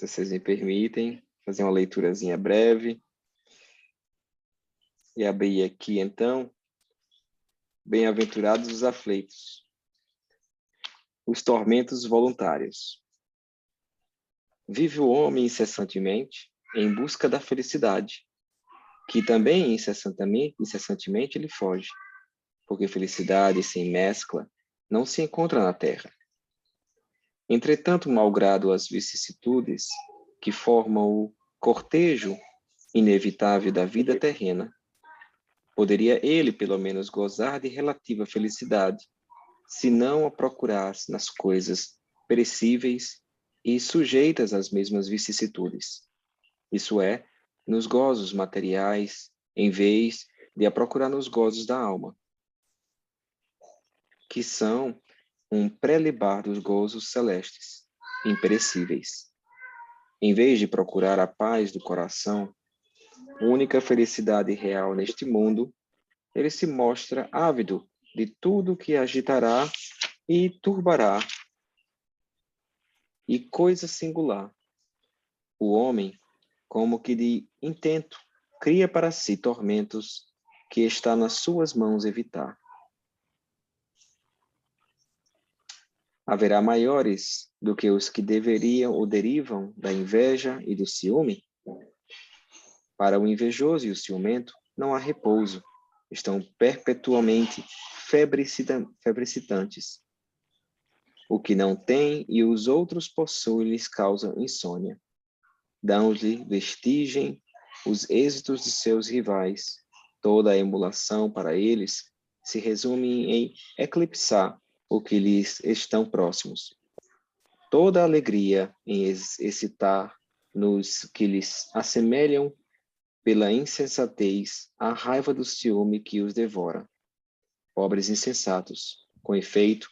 Se vocês me permitem, fazer uma leiturazinha breve. E abrir aqui, então, Bem-aventurados os aflitos, os tormentos voluntários. Vive o homem incessantemente em busca da felicidade, que também incessantemente lhe foge, porque felicidade sem mescla não se encontra na terra. Entretanto, malgrado as vicissitudes que formam o cortejo inevitável da vida terrena, poderia ele, pelo menos, gozar de relativa felicidade, se não a procurasse nas coisas perecíveis e sujeitas às mesmas vicissitudes. Isso é, nos gozos materiais, em vez de a procurar nos gozos da alma, que são um prelibar dos gozos celestes, imperecíveis. Em vez de procurar a paz do coração, única felicidade real neste mundo, ele se mostra ávido de tudo que agitará e turbará. E coisa singular, o homem, como que de intento, cria para si tormentos que está nas suas mãos evitar. Haverá maiores do que os que deveriam ou derivam da inveja e do ciúme? Para o invejoso e o ciumento não há repouso, estão perpetuamente febricitantes. O que não tem e os outros possuem lhes causam insônia. Dão-lhe vestigem os êxitos de seus rivais. Toda a emulação para eles se resume em eclipsar o que lhes estão próximos. Toda a alegria em excitar nos que lhes assemelham pela insensatez a raiva do ciúme que os devora. Pobres insensatos, com efeito,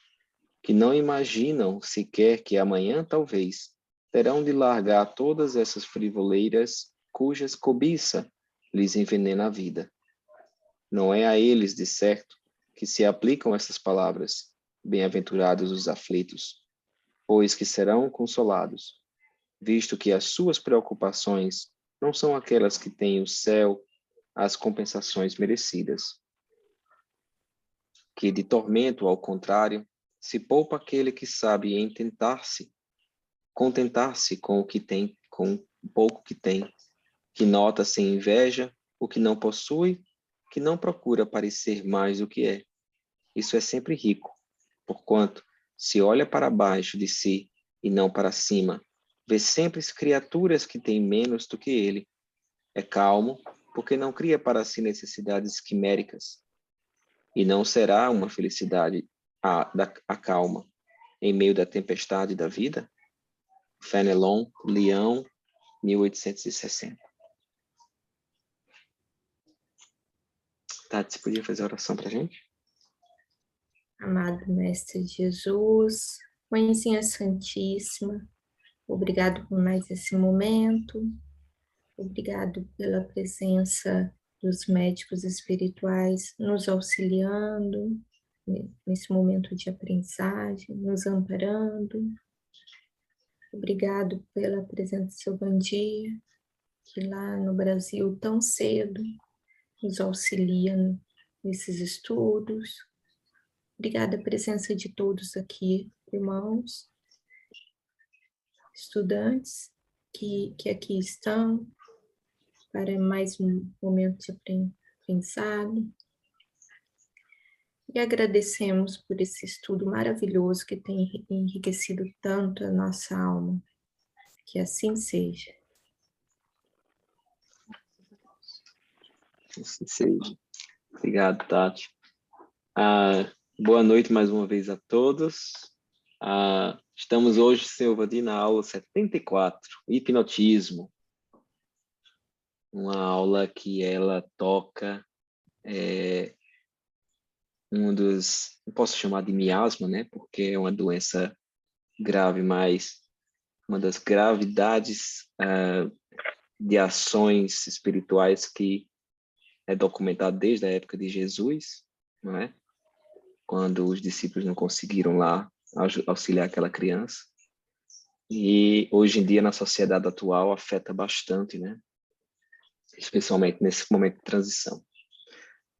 que não imaginam sequer que amanhã, talvez, terão de largar todas essas frivoleiras cujas cobiça lhes envenena a vida. Não é a eles, de certo, que se aplicam essas palavras, bem-aventurados os aflitos, pois que serão consolados, visto que as suas preocupações não são aquelas que têm o céu as compensações merecidas. Que de tormento, ao contrário, se poupa aquele que sabe contentar-se com o que tem, com o pouco que tem, que nota sem inveja o que não possui, que não procura parecer mais do que é. Isso é sempre rico, porquanto, se olha para baixo de si e não para cima, vê sempre criaturas que têm menos do que ele. É calmo, porque não cria para si necessidades quiméricas, e não será uma felicidade a calma em meio da tempestade da vida? Fenelon, Lyon, 1860. Tati, você podia fazer a oração para a gente? Amado Mestre Jesus, Mãezinha Santíssima, obrigado por mais esse momento, obrigado pela presença dos médicos espirituais nos auxiliando nesse momento de aprendizagem, nos amparando. Obrigado pela presença do seu Bandia, que lá no Brasil tão cedo nos auxilia nesses estudos. Obrigada a presença de todos aqui, irmãos, estudantes que aqui estão para mais um momento de aprendizado. E agradecemos por esse estudo maravilhoso que tem enriquecido tanto a nossa alma. Que assim seja. Assim seja. Obrigado, Tati. Boa noite mais uma vez a todos. Estamos hoje, Silva, na aula 74, hipnotismo. Uma aula que ela toca não posso chamar de miasma, né? Porque é uma doença grave, mas uma das gravidades de ações espirituais que é documentado desde a época de Jesus, não é? Quando os discípulos não conseguiram lá auxiliar aquela criança. E hoje em dia, na sociedade atual, afeta bastante, né? Especialmente nesse momento de transição.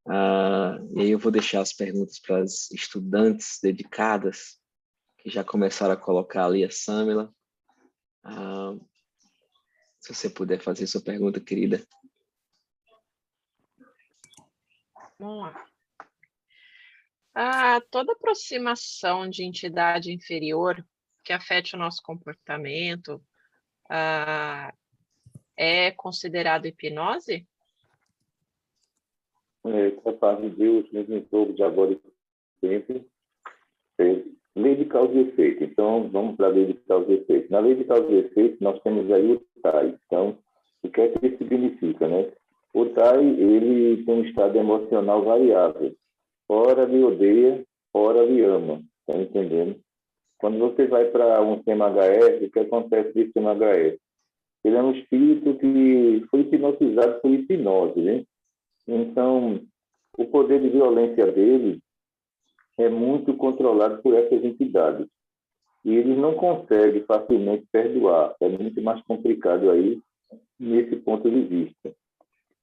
E aí eu vou deixar as perguntas para as estudantes dedicadas, que já começaram a colocar ali a Samila. Se você puder fazer sua pergunta, querida. Vamos lá. Toda aproximação de entidade inferior que afete o nosso comportamento é considerado hipnose? Capaz de Deus, mesmo em todo de agora e sempre, lei de causa e efeito. Então, vamos para a lei de causa e efeito. Na lei de causa e efeito, nós temos aí o TAI. Então, o que é que isso significa, né? O TAI, ele tem um estado emocional variável. Ora lhe odeia, ora lhe ama. Está entendendo? Quando você vai para um CMHR, o que acontece com o CMHR? Ele é um espírito que foi hipnotizado por hipnose, né? Então, o poder de violência dele é muito controlado por essas entidades. E eles não conseguem facilmente perdoar. É muito mais complicado aí, nesse ponto de vista.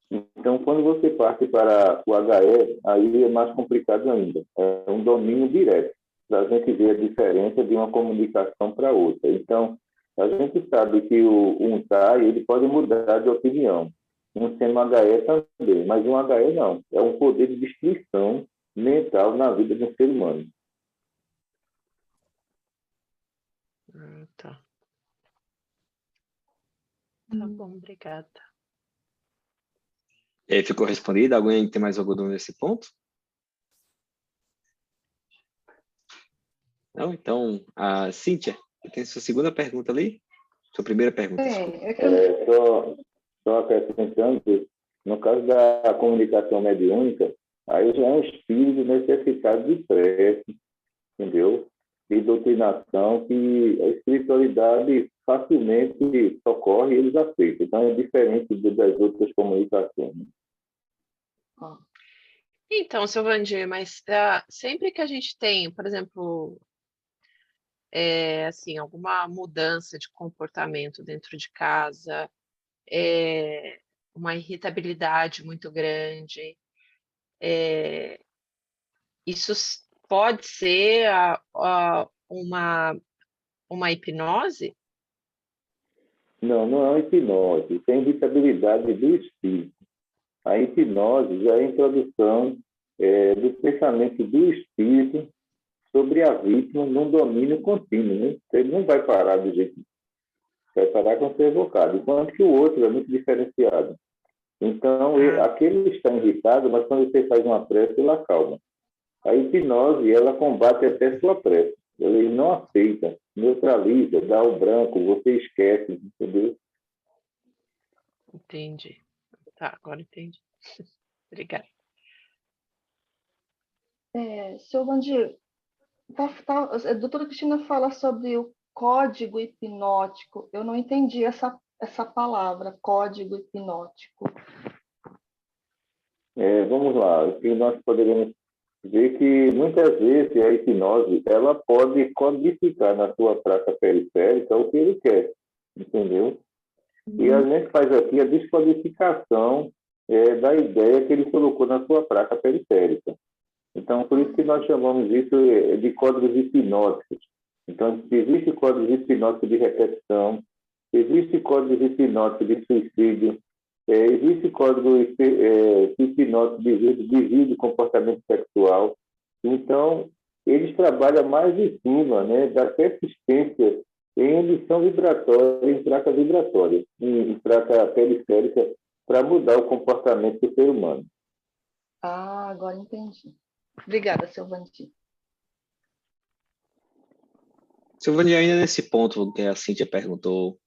Então, quando você parte para o HE, aí é mais complicado ainda. É um domínio direto, para a gente ver a diferença de uma comunicação para outra. Então, a gente sabe que um TAI, ele pode mudar de opinião. Um CMHE também, mas um HE não. É um poder de destruição mental na vida de um ser humano. Tá. Tá bom, obrigada. E aí, ficou respondida? Alguém tem mais alguma dúvida nesse ponto? Não? Então, a Cíntia, você tem sua segunda pergunta ali? Sua primeira pergunta, desculpa. Só acrescentando, no caso da comunicação mediúnica, aí já é um espírito necessitado de prece, entendeu? De doutrinação, que a espiritualidade facilmente socorre e eles aceitam. Então, é diferente das outras comunicações. Então, seu Vandir, mas sempre que a gente tem, por exemplo, assim, alguma mudança de comportamento dentro de casa, uma irritabilidade muito grande, isso pode ser uma hipnose? Não, não é uma hipnose. Tem irritabilidade do espírito. A hipnose já é a introdução do pensamento do espírito sobre a vítima num domínio contínuo. Né? Ele não vai parar do jeito que vai parar com ser evocado, enquanto que o outro é muito diferenciado. Então, aquele está irritado, mas quando você faz uma prece, ele acalma. A hipnose, ela combate até sua prece. Ele não aceita, neutraliza, dá o branco, você esquece, entendeu? Entendi. Tá, agora entendi. Obrigada. Seu Vandir, a doutora Cristina fala sobre o código hipnótico. Eu não entendi essa palavra, código hipnótico. Vamos lá. O que nós poderíamos ver que muitas vezes a hipnose ela pode codificar na sua praça periférica o que ele quer, entendeu? E a gente faz aqui a descodificação da ideia que ele colocou na sua praça periférica. Então, por isso que nós chamamos isso de códigos hipnóticos. Então, existe códigos hipnóticos de repetição, existe códigos hipnóticos de suicídio, existe código hipnótico de desvio de comportamento sexual. Então, eles trabalham mais em cima, né, da persistência em emissão vibratória, em placa vibratória, em placa periférica, para mudar o comportamento do ser humano. Agora entendi. Obrigada, seu Vandir. Seu Vandir, ainda nesse ponto que a Cíntia perguntou,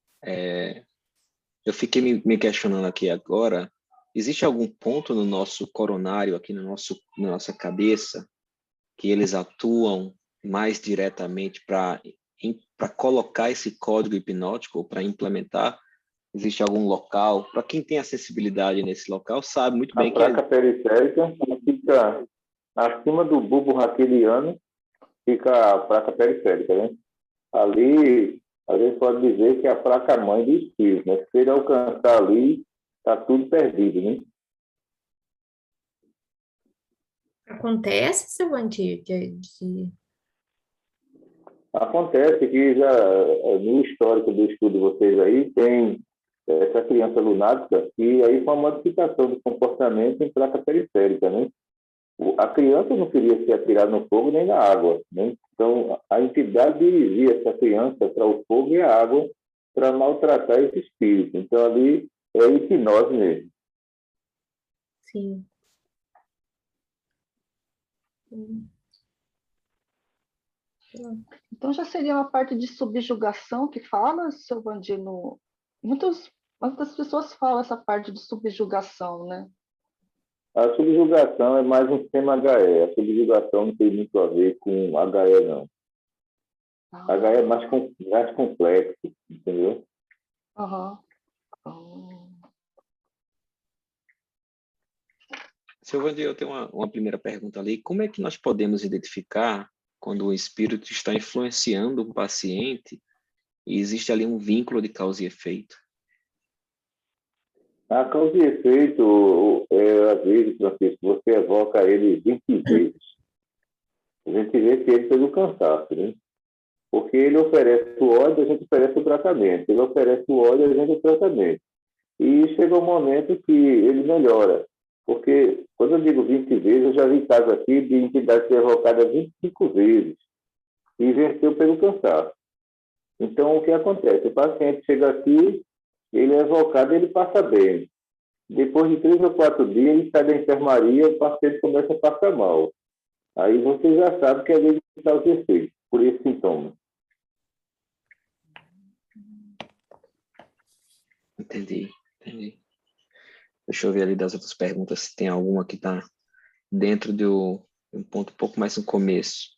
eu fiquei me questionando aqui agora, existe algum ponto no nosso coronário, aqui na nossa cabeça, que eles atuam mais diretamente para colocar esse código hipnótico, ou para implementar? Existe algum local? Para quem tem acessibilidade nesse local, sabe muito bem que... A placa periférica fica acima do bulbo raqueliano, fica a placa periférica, né? Ali a gente pode dizer que é a fraca mãe do espírito, né? Se ele alcançar ali, está tudo perdido, né? Acontece, seu Vandir, Acontece que já no histórico do estudo de vocês aí tem essa criança lunática que aí foi uma modificação do comportamento em placa periférica, né? A criança não queria ser atirada no fogo nem na água, né? Então a entidade dirigia essa criança para o fogo e a água para maltratar esse espírito. Então ali é hipnose mesmo. Sim. Então já seria uma parte de subjugação que fala, seu Vandino? Muitas pessoas falam essa parte de subjugação, né? A subjugação é mais um sistema HE. A subjugação não tem muito a ver com HE, não. HE é mais complexo, entendeu? Aham. Seu Vandir, eu tenho uma primeira pergunta ali. Como é que nós podemos identificar quando o espírito está influenciando um paciente e existe ali um vínculo de causa e efeito? A causa e efeito, às vezes, Francisco, você evoca ele 20 vezes. A gente vê que ele pelo cansaço, né? Porque ele oferece o óleo, a gente oferece o tratamento. Ele oferece o óleo, a gente o tratamento. E chega um momento que ele melhora. Porque, quando eu digo 20 vezes, eu já vi casos aqui de entidade ser evocada 25 vezes e venceu pelo cansaço. Então, o que acontece? O paciente chega aqui, ele é evocado, ele passa bem. Depois de 3 ou 4 dias, ele sai da enfermaria, o paciente começa a passar mal. Aí você já sabe que é ele que está o efeito, por esse sintoma. Entendi. Deixa eu ver ali das outras perguntas, se tem alguma que está dentro de um ponto um pouco mais no começo.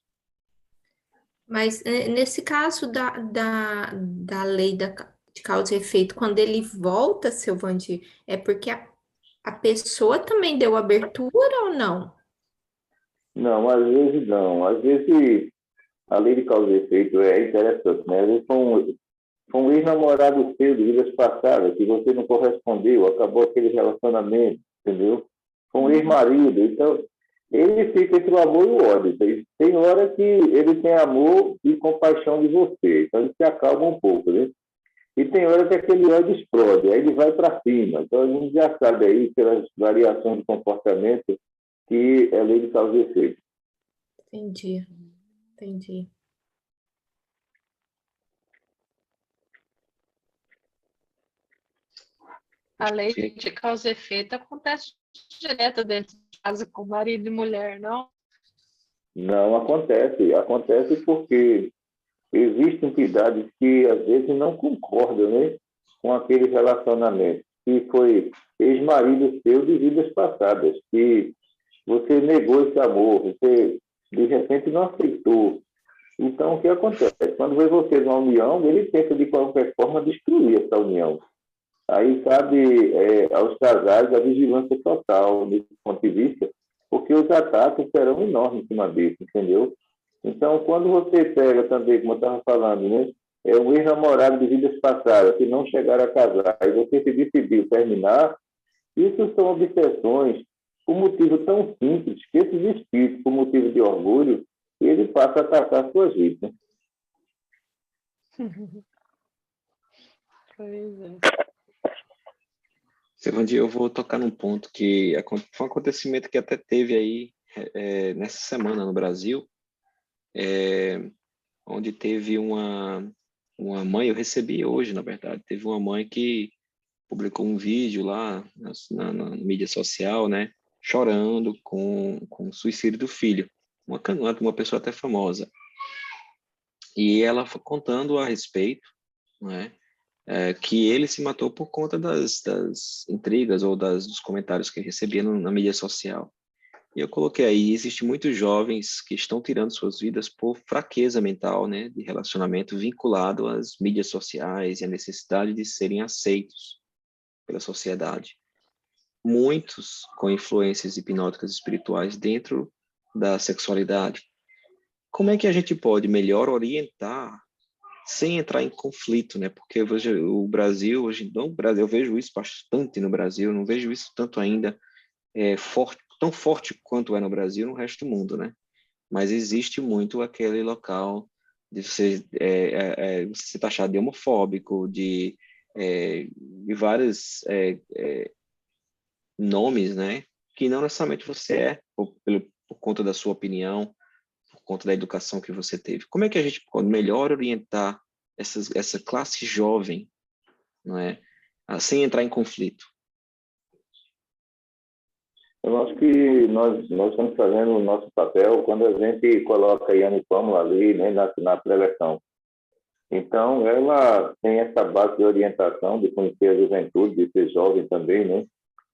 Mas nesse caso da lei de causa e efeito, quando ele volta, seu Vandir, é porque a pessoa também deu abertura ou não? Não, às vezes não. Às vezes a lei de causa e efeito é interessante, né? Às vezes foi um ex-namorado seu de vidas passadas que você não correspondeu, acabou aquele relacionamento, entendeu? Foi um ex-marido. Então, ele fica entre o amor e o ódio. Tem hora que ele tem amor e compaixão de você, então ele se acalma um pouco, né? E tem hora que aquele ódio explode, aí ele vai para cima. Então, a gente já sabe aí, pelas variações de comportamento, que é lei de causa e efeito. Entendi. A lei de causa e efeito acontece direto dentro de casa com marido e mulher, não? Não acontece. Acontece porque existem entidades que, às vezes, não concordam, né, com aquele relacionamento, que foi ex-marido seu de vidas passadas, que você negou esse amor, você, de repente, não aceitou. Então, o que acontece? Quando vê você numa união, ele tenta, de qualquer forma, destruir essa união. Aí cabe aos casais a vigilância total, nesse ponto de vista, porque os ataques serão enormes em cima disso, entendeu? Então, quando você pega também, como eu estava falando, né, é um ex-namorado de vidas passadas que não chegaram a casar, e você se decidiu terminar, isso são obsessões por motivo tão simples que esses espíritos, por motivo de orgulho, ele passa a atacar suas vidas. Pois é. Seu Vandir, eu vou tocar num ponto que foi um acontecimento que até teve aí nessa semana no Brasil, onde teve uma mãe, eu recebi hoje, na verdade, teve uma mãe que publicou um vídeo lá na mídia social, né, chorando com o suicídio do filho, uma pessoa até famosa. E ela foi contando a respeito, né, que ele se matou por conta das intrigas ou dos comentários que ele recebia na mídia social. E eu coloquei aí, existem muitos jovens que estão tirando suas vidas por fraqueza mental, né, de relacionamento vinculado às mídias sociais e à necessidade de serem aceitos pela sociedade. Muitos com influências hipnóticas espirituais dentro da sexualidade. Como é que a gente pode melhor orientar sem entrar em conflito, né? Porque eu vejo o Brasil, hoje, no Brasil, eu vejo isso bastante no Brasil, não vejo isso tanto ainda forte, tão forte quanto é no Brasil no resto do mundo, né? Mas existe muito aquele local de você, você ser taxado de homofóbico, de vários nomes, né? Que não necessariamente você por conta da sua opinião, por conta da educação que você teve. Como é que a gente pode melhor orientar essa classe jovem, não é? Sem entrar em conflito? Eu acho que nós estamos fazendo o nosso papel quando a gente coloca a Yane Pamela ali, né, na preleção. Então, ela tem essa base de orientação, de conhecer a juventude, de ser jovem também, né,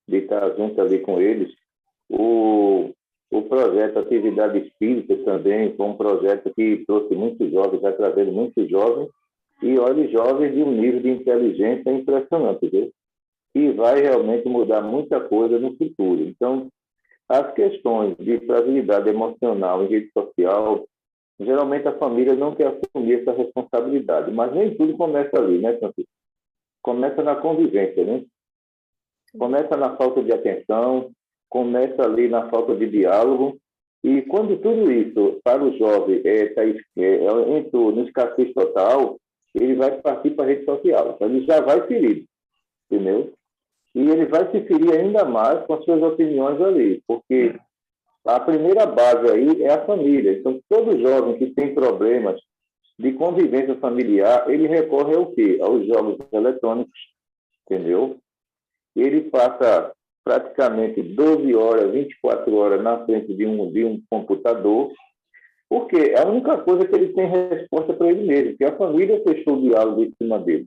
de estar junto ali com eles. O projeto Atividade Espírita também foi um projeto que trouxe muitos jovens, vai trazer muitos jovens, e olha, jovens de um nível de inteligência impressionante, viu? E vai realmente mudar muita coisa no futuro. Então, as questões de fragilidade emocional em rede social, geralmente a família não quer assumir essa responsabilidade, mas nem tudo começa ali, né, Francisco? Começa na convivência, né? Começa na falta de atenção, começa ali na falta de diálogo, e quando tudo isso, para o jovem, entrou no escassez total, ele vai partir para a rede social. Então, ele já vai ferido, entendeu? E ele vai se ferir ainda mais com as suas opiniões ali, porque a primeira base aí é a família. Então, todo jovem que tem problemas de convivência familiar, ele recorre ao quê? Aos jogos eletrônicos, entendeu? Ele passa praticamente 12 horas, 24 horas na frente de um computador, porque é a única coisa que ele tem resposta para ele mesmo, que a família fechou o diálogo em cima dele.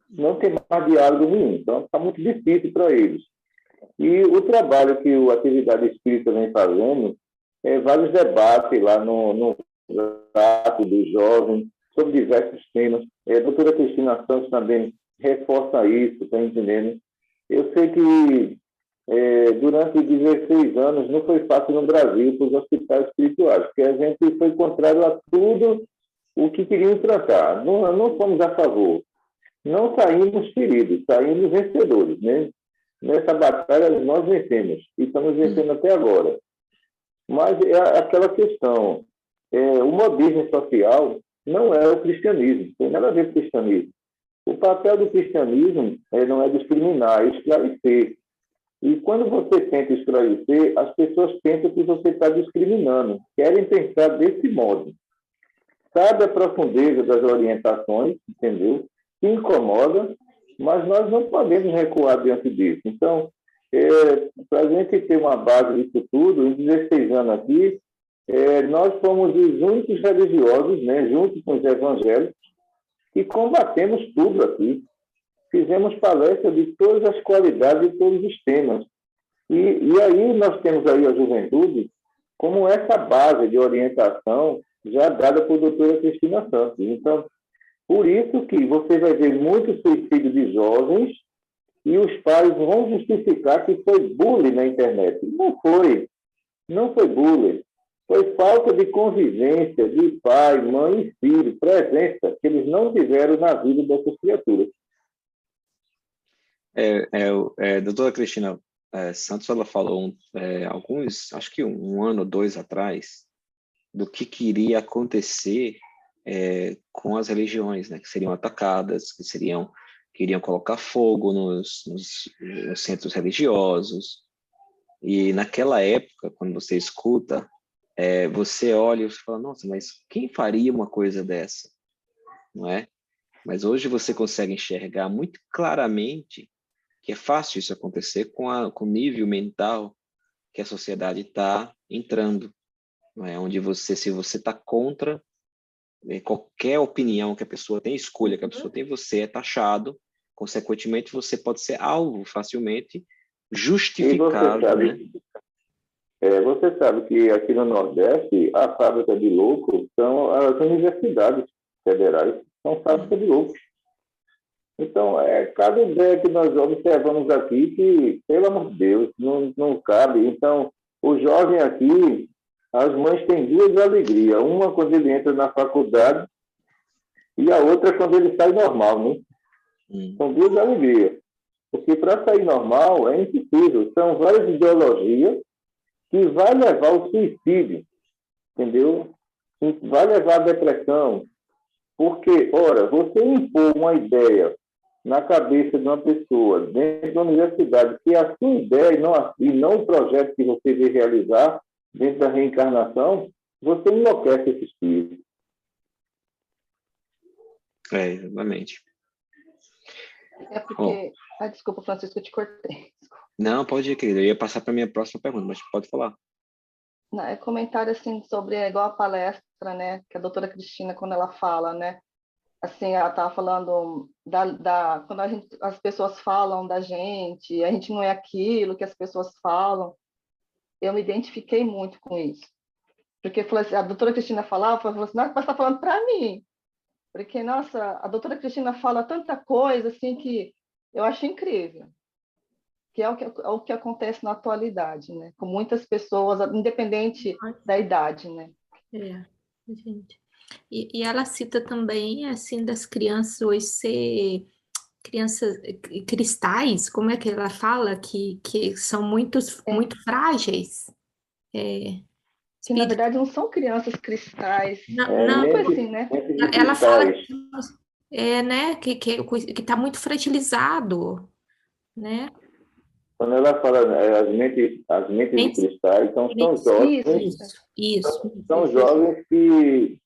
Não tem mais diálogo nenhum, então está muito difícil para eles. E o trabalho que o Atividade Espírita vem fazendo é vários debates lá no ato dos jovens sobre diversos temas. A doutora Cristina Santos também reforça isso, está entendendo? Eu sei que durante 16 anos não foi fácil no Brasil para os hospitais espirituais, porque a gente foi contrário a tudo o que queriam implantar. Não fomos a favor. Não saímos feridos, saímos vencedores, né? Nessa batalha nós vencemos e estamos vencendo até agora. Mas é aquela questão, o modismo social não é o cristianismo, tem nada a ver com o cristianismo. O papel do cristianismo não é discriminar, é esclarecer. E quando você tenta esclarecer, as pessoas pensam que você está discriminando, querem pensar desse modo. Sabe a profundeza das orientações, entendeu? Que incomoda, mas nós não podemos recuar diante disso. Então, para a gente ter uma base disso tudo, em 16 anos aqui, nós fomos os únicos religiosos, né, junto com os evangélicos, que combatemos tudo aqui. Fizemos palestra de todas as qualidades e todos os temas. E aí nós temos aí a juventude como essa base de orientação já dada por doutora Cristina Santos. Então, por isso que você vai ver muito suicídio de jovens e os pais vão justificar que foi bullying na internet. Não foi bullying. Foi falta de convivência de pai, mãe e filho, presença que eles não tiveram na vida dessas criaturas. Doutora Cristina Santos, ela falou acho que um ano ou dois atrás, do que iria acontecer com as religiões, né, que seriam atacadas, que iriam colocar fogo nos centros religiosos. E naquela época, quando você escuta, você olha e fala, nossa, mas quem faria uma coisa dessa? Não é? Mas hoje você consegue enxergar muito claramente que é fácil isso acontecer com o nível mental que a sociedade está entrando, não é? Onde se você está contra qualquer opinião que a pessoa tem, escolha que a pessoa tem, você é taxado, consequentemente você pode ser alvo facilmente justificado, né? Você sabe que aqui no Nordeste, a fábrica de loucos são as universidades federais, são fábricas de loucos. Então, cada ideia que nós observamos aqui que, pelo amor de Deus, não cabe. Então, o jovem aqui, as mães têm duas alegrias. Uma, quando ele entra na faculdade, e a outra é quando ele sai normal, né? São duas alegrias. Porque para sair normal é impossível. São várias ideologias que vai levar ao suicídio, entendeu? Vai levar à depressão. Porque, ora, você impor uma ideia na cabeça de uma pessoa dentro da universidade, que é a sua ideia e não o projeto que você vai realizar dentro da reencarnação, você enlouquece esse espírito. Exatamente. É porque... desculpa, Francisco, eu te cortei. Não, pode ir, querida. Eu ia passar para a minha próxima pergunta, mas pode falar. Não, é comentário assim sobre igual a palestra, né, que a doutora Cristina, quando ela fala, né, assim, ela estava falando quando as pessoas falam da gente, a gente não é aquilo que as pessoas falam. Eu me identifiquei muito com isso, porque a doutora Cristina falou assim, não, você está falando para mim, porque, nossa, a doutora Cristina fala tanta coisa assim que eu acho incrível, que é o que acontece na atualidade, né? Com muitas pessoas, independente da idade, né? Gente. E ela cita também, assim, das crianças hoje ser crianças cristais, como é que ela fala? Que são muito frágeis. Que, na verdade, não são crianças cristais. Não, Coisa assim, né? Ela fala né, que está muito fragilizado, né? Quando ela fala as mentes de cristais, então são jovens, são jovens que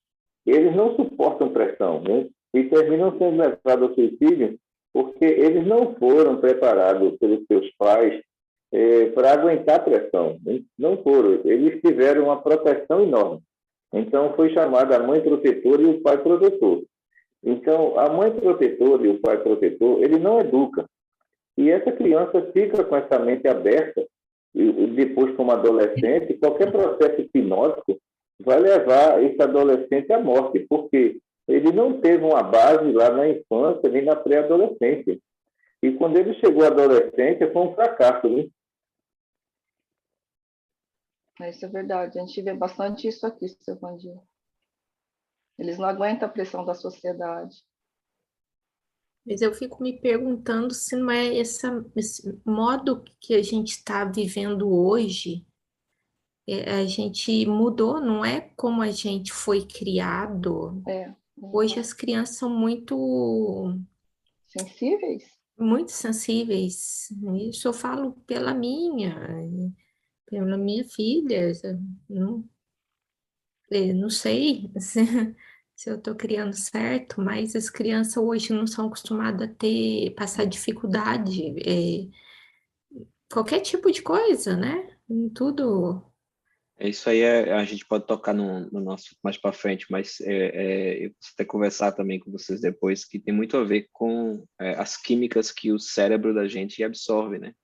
eles não suportam pressão, né? E terminam sendo levados ao suicídio porque eles não foram preparados pelos seus pais para aguentar pressão. Né? Não foram. Eles tiveram uma proteção enorme. Então, foi chamada a mãe protetora e o pai protetor. Então, a mãe protetora e o pai protetor, ele não educa. E essa criança fica com essa mente aberta, e depois, como adolescente, qualquer processo hipnótico vai levar esse adolescente à morte, porque ele não teve uma base lá na infância, nem na pré-adolescência. E quando ele chegou à adolescência, foi um fracasso, né? Isso é verdade. A gente vê bastante isso aqui, seu Vandir. Eles não aguentam a pressão da sociedade. Mas eu fico me perguntando se não é esse modo que a gente está vivendo hoje, a gente mudou, não é como a gente foi criado. Hoje as crianças são muito sensíveis. Isso eu falo pela minha filha. Não sei se eu estou criando certo, mas as crianças hoje não são acostumadas a passar dificuldade, qualquer tipo de coisa, né? Tudo. Isso aí a gente pode tocar no nosso mais para frente, mas eu preciso até conversar também com vocês depois, que tem muito a ver com as químicas que o cérebro da gente absorve, né?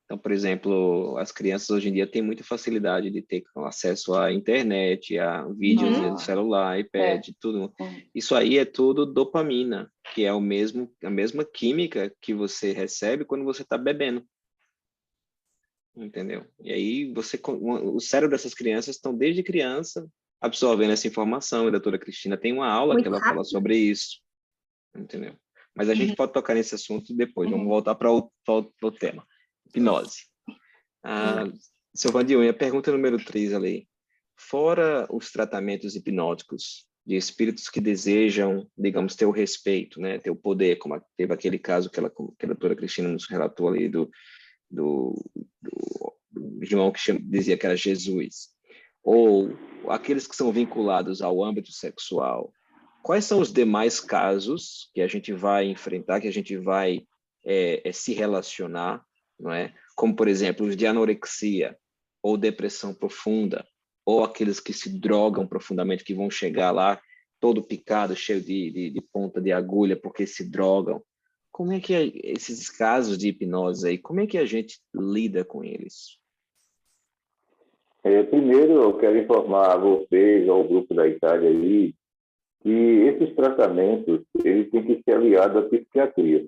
Então, por exemplo, as crianças hoje em dia têm muita facilidade de ter acesso à internet, a vídeos no celular, iPad, tudo. Isso aí é tudo dopamina, que é a mesma química que você recebe quando você está bebendo. Entendeu? E aí o cérebro dessas crianças estão desde criança absorvendo essa informação. E a doutora Cristina tem uma aula que ela fala sobre isso. Entendeu? Mas a gente pode tocar nesse assunto depois. Vamos voltar para o tema. Hipnose. Seu Vandir, a pergunta número 3 ali. Fora os tratamentos hipnóticos de espíritos que desejam, digamos, ter o respeito, né, ter o poder, como teve aquele caso que a doutora Cristina nos relatou ali do irmão que dizia que era Jesus, ou aqueles que são vinculados ao âmbito sexual, quais são os demais casos que a gente vai enfrentar, que a gente vai se relacionar, não é? Como, por exemplo, os de anorexia, ou depressão profunda, ou aqueles que se drogam profundamente, que vão chegar lá todo picado, cheio de ponta de agulha, porque se drogam. Como é que esses casos de hipnose aí, como é que a gente lida com eles? Primeiro, eu quero informar a vocês, ao grupo da Itália aí, que esses tratamentos, eles têm que ser aliados à psiquiatria.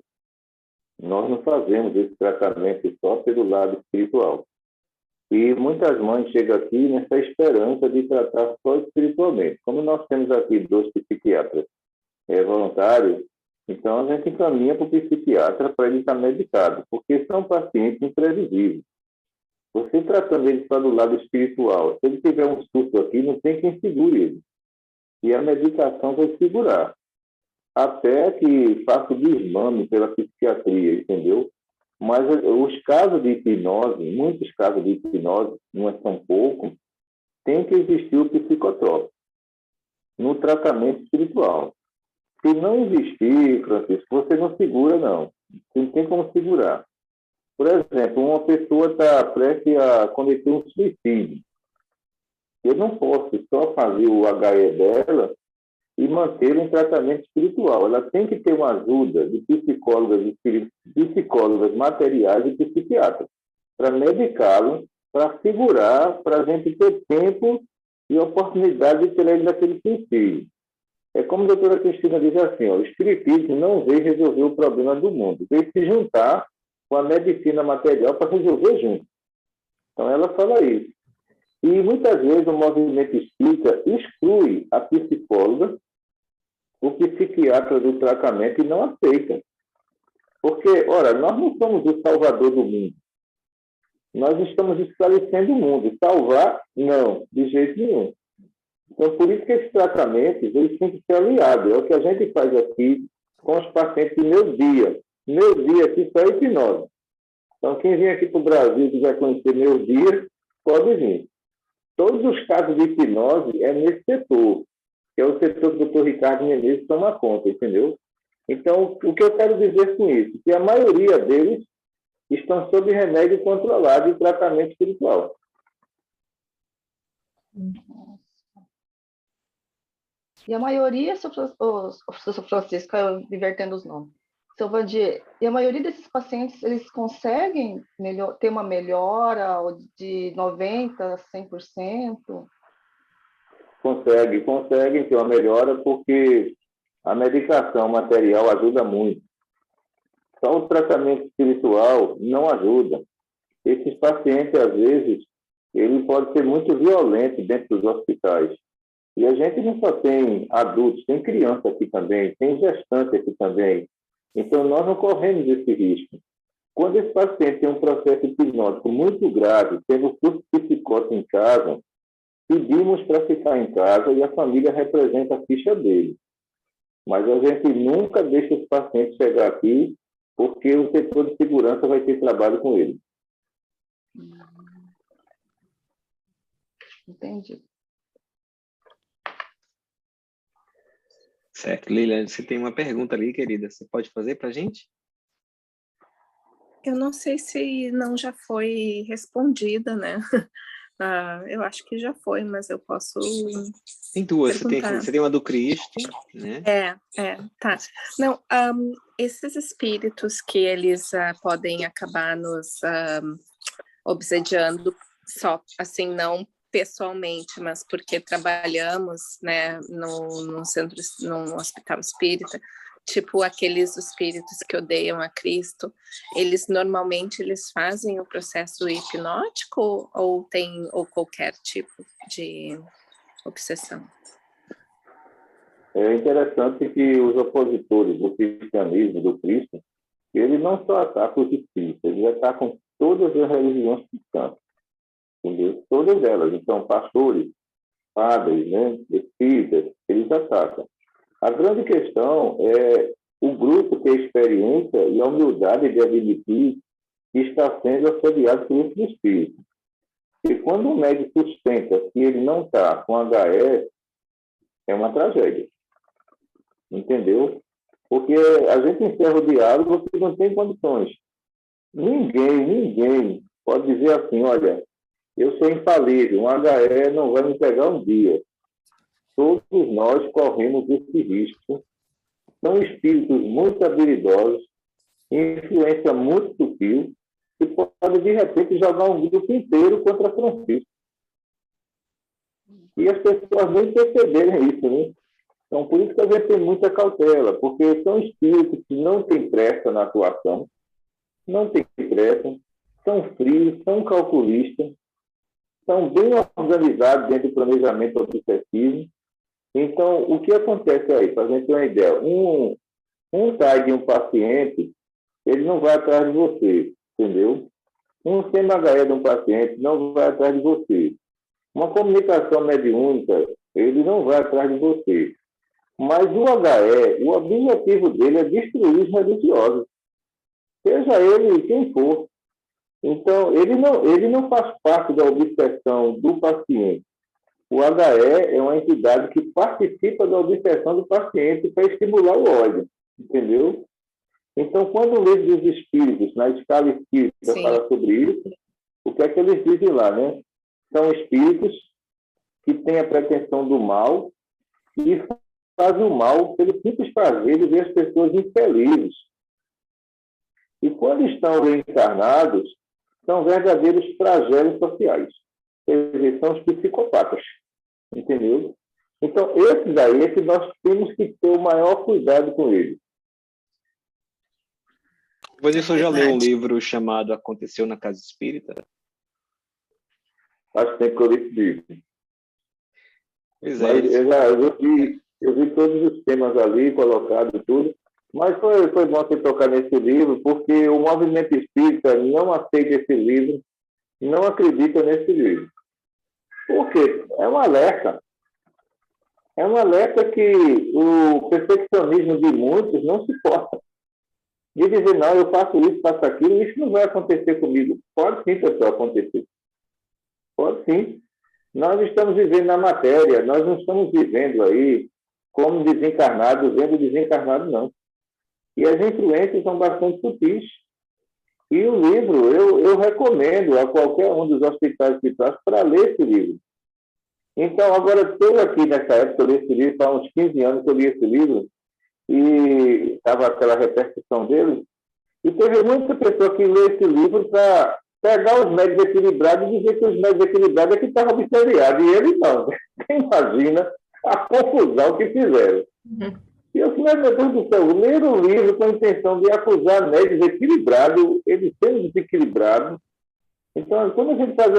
Nós não fazemos esse tratamento só pelo lado espiritual. E muitas mães chegam aqui nessa esperança de tratar só espiritualmente. Como nós temos aqui 2 psiquiatras voluntário, então a gente encaminha para o psiquiatra para ele estar medicado, porque são pacientes imprevisíveis. Você tratando ele para do lado espiritual, se ele tiver um susto aqui, não tem quem segure ele. E a medicação vai segurar. Até que faça o desmame pela psiquiatria, entendeu? Mas os casos de hipnose, muitos casos de hipnose, não são poucos, tem que existir o psicotrópico no tratamento espiritual. Se não existir, Francisco, você não segura, não. Você não tem como segurar. Por exemplo, uma pessoa está prestes a cometer um suicídio. Eu não posso só fazer o HE dela e manter em tratamento espiritual. Ela tem que ter uma ajuda de psicólogas materiais e psiquiatras para medicá-lo, para segurar, para a gente ter tempo e oportunidade de tirar ele daquele suicídio. É como a doutora Cristina diz assim, ó, o espiritismo não veio resolver o problema do mundo, veio se juntar com a medicina material para resolver junto. Então, ela fala isso. E, muitas vezes, o movimento espírita exclui a psicóloga, o psiquiatra do tratamento e não aceita. Porque, ora, nós não somos o salvador do mundo. Nós estamos esclarecendo o mundo. Salvar, não, de jeito nenhum. Então, por isso que esses tratamentos, eles têm que ser aliados. É o que a gente faz aqui com os pacientes de meu dia. Meu dia aqui só é hipnose. Então, quem vem aqui para o Brasil e quiser conhecer meu dia, pode vir. Todos os casos de hipnose é nesse setor, que é o setor que o Dr. Ricardo Menezes toma conta, entendeu? Então, o que eu quero dizer com isso? Que a maioria deles estão sob remédio controlado e tratamento espiritual. E a maioria, professor Francisco, eu invertendo os nomes, seu Vandir, e a maioria desses pacientes, eles conseguem ter uma melhora de 90% a 100%? Conseguem ter uma melhora porque a medicação material ajuda muito. Só o tratamento espiritual não ajuda. Esses pacientes, às vezes, ele pode ser muito violento dentro dos hospitais. E a gente não só tem adultos, tem criança aqui também, tem gestante aqui também. Então, nós não corremos esse risco. Quando esse paciente tem um processo hipnótico muito grave, tendo curso psicótico em casa, pedimos para ficar em casa e a família representa a ficha dele. Mas a gente nunca deixa esse paciente chegar aqui, porque o setor de segurança vai ter trabalho com ele. Entendi. Certo. Lilian, você tem uma pergunta ali, querida. Você pode fazer para a gente? Eu não sei se não já foi respondida, né? Eu acho que já foi, mas eu posso Tem duas. perguntar. Você tem uma do Cristo, né? Tá. Não, esses espíritos que eles podem acabar nos obsediando só, assim, não pessoalmente, mas porque trabalhamos, né, num hospital espírita, tipo aqueles espíritos que odeiam a Cristo, normalmente eles fazem o processo hipnótico ou qualquer tipo de obsessão? É interessante que os opositores do cristianismo, do Cristo, eles não só atacam os espíritos, eles atacam todas as religiões cristãs, entendeu? Todas elas. Então, pastores, padres, né, espíritas, eles atacam. A grande questão é o grupo ter a experiência e a humildade de admitir que está sendo assediado por esse espírito. E quando o médico sustenta que ele não está com HE, é uma tragédia. Entendeu? Porque a gente encerra o diálogo porque não tem condições. Ninguém pode dizer assim, olha, eu sou infalível, um HE não vai me pegar um dia. Todos nós corremos esse risco. São espíritos muito habilidosos, influência muito sutil, que pode, de repente, jogar um grupo inteiro contra Francisco. E as pessoas nem perceberem isso, né? Então, por isso que a gente tem muita cautela, porque são espíritos que não têm pressa na atuação, não têm pressa, são frios, são calculistas, são bem organizados dentro do planejamento obsessivo, Então, o que acontece aí? Para a gente ter uma ideia, um pai de um paciente, ele não vai atrás de você, entendeu? Um CMHE de um paciente não vai atrás de você. Uma comunicação mediúnica, ele não vai atrás de você. Mas o HE, o objetivo dele é destruir os religiosos, seja ele quem for. Então, ele não faz parte da obsessão do paciente. O HE é uma entidade que participa da obsessão do paciente para estimular o ódio, entendeu? Então, quando o livro dos espíritos, na escala espírita, Sim. fala sobre isso, o que é que eles dizem lá, né? São espíritos que têm a pretensão do mal e fazem o mal pelo simples prazer de ver as pessoas infelizes. E quando estão reencarnados, são verdadeiros flagelos sociais. Quer dizer, são os psicopatas. Entendeu? Então, esses aí é que nós temos que ter o maior cuidado com eles. Você já leu um livro chamado Aconteceu na Casa Espírita? Faz tempo que eu li esse livro. Pois Mas eu vi todos os temas ali colocados, tudo. Mas foi bom você tocar nesse livro, porque o movimento espírita não aceita esse livro, não acredita nesse livro. Por quê? É um alerta. É um alerta que o perfeccionismo de muitos não suporta. De dizer, não, eu faço isso, faço aquilo, isso não vai acontecer comigo. Pode sim, pessoal, acontecer. Pode sim. Nós estamos vivendo na matéria, nós não estamos vivendo aí como desencarnados, vendo desencarnado, não. E as influências são bastante sutis. E o livro, eu recomendo a qualquer um dos hospitais espirituais para ler esse livro. Então, agora, estou aqui nessa época, eu li esse livro, há uns 15 anos que eu li esse livro, e estava aquela repercussão dele, e teve muita pessoa que lê esse livro para pegar os médios equilibrados e dizer que os médios equilibrados é que estavam obseriados, e ele não. Você imagina a confusão que fizeram. Uhum. E eu falei, meu Deus do céu, ler o livro com a intenção de acusar médios equilibrados, eles sendo desequilibrados. Então, quando a gente faz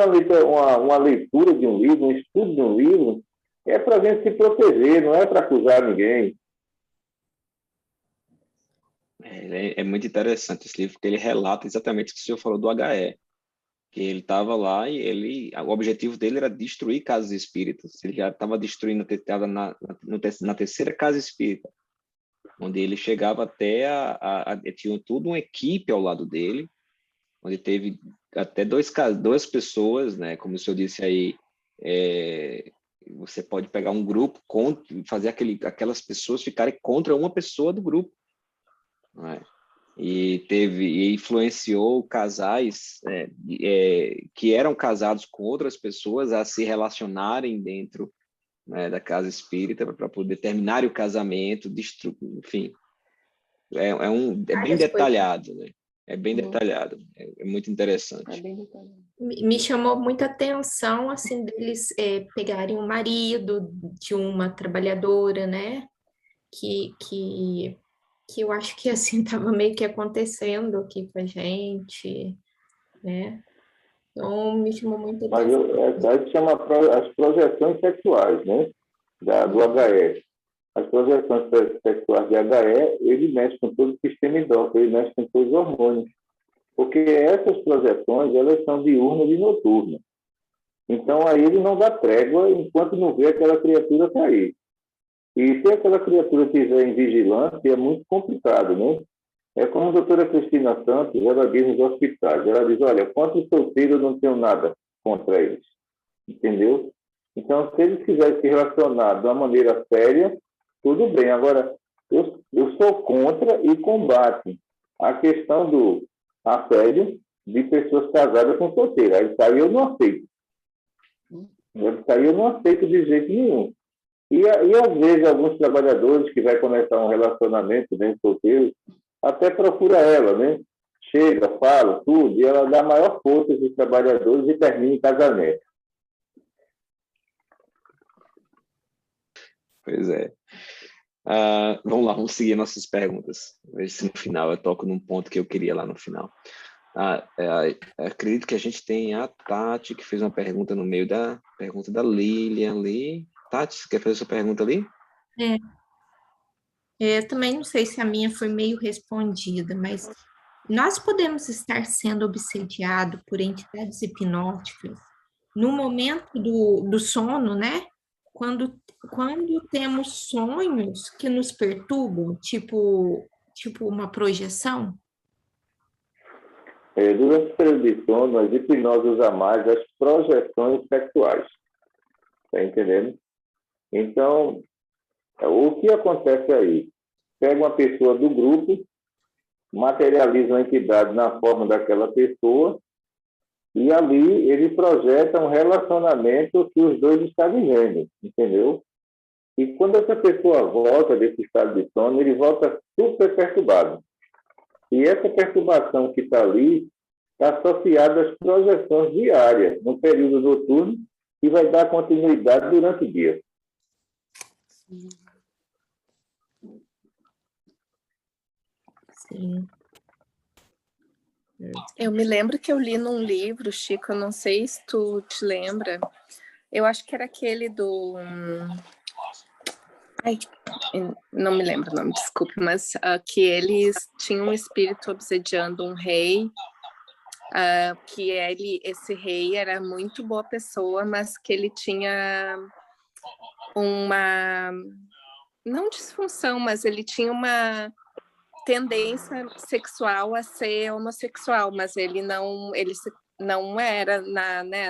uma leitura de um livro, um estudo de um livro, é para a gente se proteger, não é para acusar ninguém. É muito interessante esse livro, porque ele relata exatamente o que o senhor falou do HE, que ele estava lá e o objetivo dele era destruir casas espíritas. Ele já estava destruindo, estava na terceira casa espírita, onde ele chegava até tinha toda uma equipe ao lado dele, onde teve até duas pessoas, né? Como o senhor disse aí, você pode pegar um grupo, fazer aquelas pessoas ficarem contra uma pessoa do grupo, né? E influenciou casais que eram casados com outras pessoas a se relacionarem dentro, né, da casa espírita para poder terminar o casamento, enfim, é bem detalhado, né? É bem detalhado, é muito interessante. É bem detalhado. Me chamou muita atenção, assim, deles pegarem o marido de uma trabalhadora, né? Que eu acho que, assim, estava meio que acontecendo aqui com a gente, né? Então, me chamou muita atenção. Mas aí se chama as projeções sexuais, né? Do HE. As projeções sexuais de HE, ele mexe com todo o sistema endócrino, ele mexe com todos os hormônios. Porque essas projeções, elas são diurnas e noturnas. Então, aí ele não dá trégua enquanto não vê aquela criatura cair. E se aquela criatura estiver em vigilância, é muito complicado, né? É como a doutora Cristina Santos, ela diz nos hospitais. Ela diz, olha, quantos solteiros eu não tenho nada contra eles. Entendeu? Então, se eles quiserem se relacionar de uma maneira séria, tudo bem. Agora, eu sou contra e combate a questão do assédio de pessoas casadas com solteiras. Isso aí eu não aceito. Isso aí eu não aceito de jeito nenhum. E às vezes, alguns trabalhadores que vai começar um relacionamento, né, solteiro, até procura ela, né? Chega, fala, tudo, e ela dá maior força aos trabalhadores e termina em casamento. Pois é. Vamos lá, vamos seguir nossas perguntas. Ver se no final eu toco num ponto que eu queria lá no final. Acredito que a gente tem a Tati, que fez uma pergunta no meio da pergunta da Lilian ali. Tati, você quer fazer sua pergunta ali? Também não sei se a minha foi meio respondida, mas nós podemos estar sendo obsediados por entidades hipnóticas no momento do sono, né? Quando temos sonhos que nos perturbam, tipo uma projeção. Durante o período de sono, as hipnose usa mais as projeções sexuais. Está entendendo? Então, o que acontece aí? Pega uma pessoa do grupo, materializa uma entidade na forma daquela pessoa e ali ele projeta um relacionamento que os dois estão vivendo, entendeu? E quando essa pessoa volta desse estado de sono, ele volta super perturbado. E essa perturbação que está ali está associada às projeções diárias, no período noturno, e vai dar continuidade durante o dia. Sim. Eu me lembro que eu li num livro, Chico, eu não sei se tu te lembra, eu acho que era aquele do... Ai, não me lembro o nome, desculpe, mas que eles tinham um espírito obsediando um rei, que esse rei era muito boa pessoa, mas que ele tinha uma... não disfunção, mas ele tinha uma tendência sexual a ser homossexual, mas ele não não era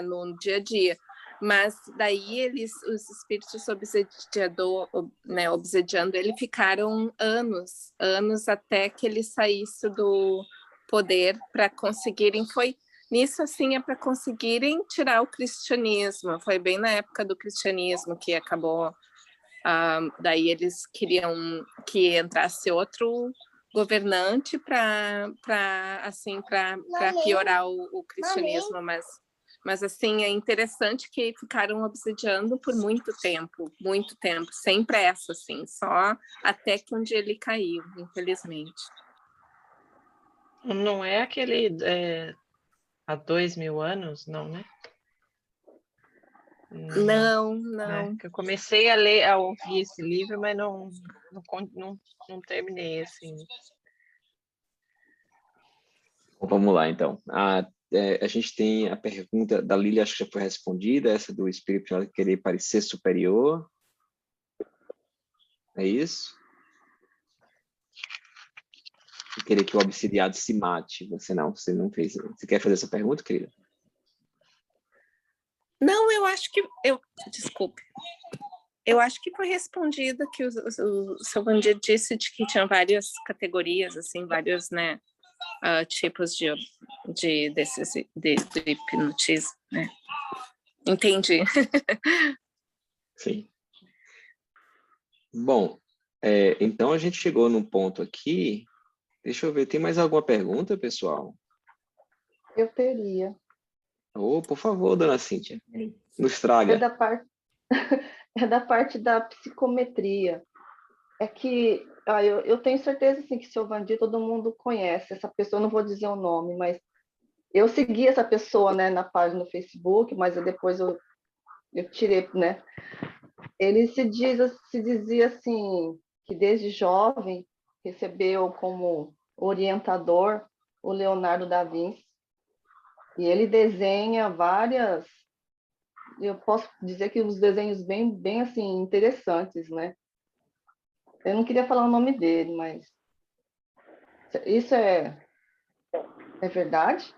no dia a dia. Mas daí os espíritos obsediando ele, ficaram anos até que ele saísse do poder para conseguirem, nisso assim é para conseguirem tirar o cristianismo, foi bem na época do cristianismo que acabou, daí eles queriam que entrasse outro governante para piorar o cristianismo, mas assim é interessante que ficaram obsediando por muito tempo, sem pressa, assim, só até que um dia ele caiu, infelizmente. Não é aquele há 2000 anos, não, né? Não. Né? Eu comecei a ouvir esse livro, mas não terminei assim. Vamos lá, então. A gente tem a pergunta da Lília, acho que já foi respondida, essa do espírito querer parecer superior. É isso? E querer que o obsidiado se mate. Você não fez. Você quer fazer essa pergunta, querida? Não, eu acho que... Desculpe. Eu acho que foi respondida, que o seu Vandir disse de que tinha várias categorias, assim, vários, né, tipos de hipnotismo, né? Entendi. Sim. Bom, então a gente chegou num ponto aqui. Deixa eu ver, tem mais alguma pergunta, pessoal? Eu teria. Por favor, dona Cíntia, nos traga. É da parte da psicometria. É que eu tenho certeza assim, que o seu Vandir todo mundo conhece. Essa pessoa, não vou dizer o nome, mas eu segui essa pessoa, né, na página do Facebook, mas depois eu tirei, né? Ele se dizia assim, que desde jovem recebeu como orientador o Leonardo da Vinci. E ele desenha várias... Eu posso dizer que uns desenhos bem assim, interessantes, né? Eu não queria falar o nome dele, mas... Isso é verdade?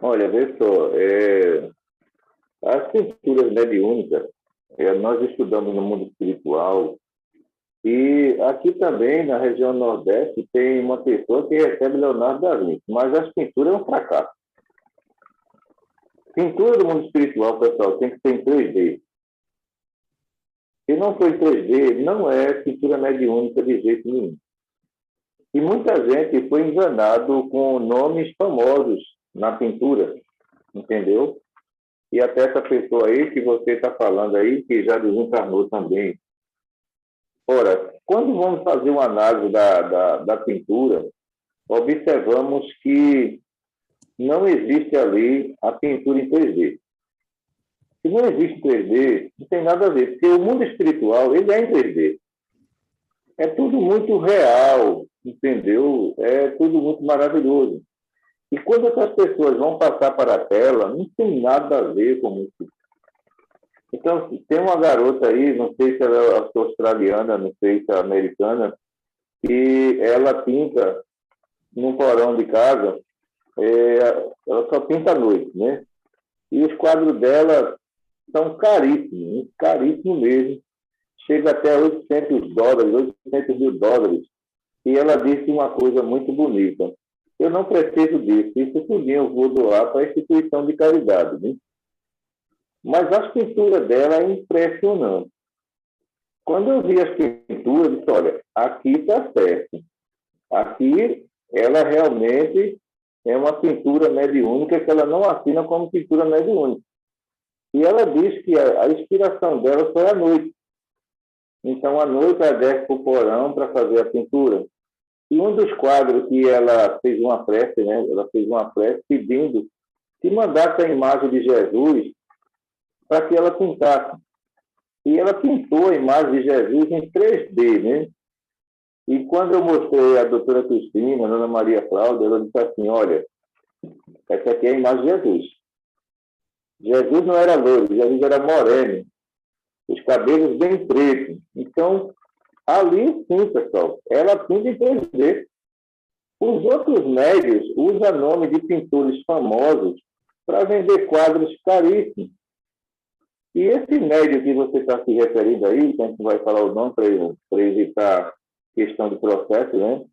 Olha, vê só, as pinturas mediúnicas, nós estudamos no mundo espiritual, e aqui também, na região Nordeste, tem uma pessoa que recebe Leonardo da Vinci, mas as pinturas é um fracasso. Pintura do mundo espiritual, pessoal, tem que ser em 3D. Se não for em 3D, não é pintura mediúnica de jeito nenhum. E muita gente foi enganado com nomes famosos na pintura, entendeu? E até essa pessoa aí que você está falando aí, que já desencarnou também. Ora, quando vamos fazer uma análise da pintura, observamos que não existe ali a pintura em 3D. Se não existe 3D, não tem nada a ver, porque o mundo espiritual, ele é em 3D. É tudo muito real, entendeu? É tudo muito maravilhoso. E quando essas pessoas vão passar para a tela, não tem nada a ver com isso. Então, tem uma garota aí, não sei se ela é australiana, não sei se é americana, que ela pinta no porão de casa, ela só pinta à noite, né? E os quadros dela são caríssimos, caríssimos mesmo. Chega até $800, $800 mil. E ela disse uma coisa muito bonita. Eu não preciso disso. Isso tudinho eu vou doar para a instituição de caridade, né? Mas a pintura dela é impressionante. Quando eu vi as pinturas, eu disse, olha, aqui está certo. Aqui ela realmente é uma pintura mediúnica que ela não assina como pintura mediúnica. E ela diz que a inspiração dela foi à noite. Então, à noite, ela desce para o porão para fazer a pintura. E um dos quadros que ela fez uma prece, né? Ela fez uma prece pedindo que mandasse a imagem de Jesus para que ela pintasse. E ela pintou a imagem de Jesus em 3D, né? E quando eu mostrei à doutora Cristina, a Ana Maria Cláudia, ela disse assim, olha, essa aqui é a imagem de Jesus. Jesus não era loiro, Jesus era moreno, os cabelos bem pretos. Então, ali sim, pessoal, ela pinta em 3D. Os outros médios usam nome de pintores famosos para vender quadros caríssimos. E esse médio que você está se referindo aí, que a gente vai falar o nome para evitar questão de processo, né?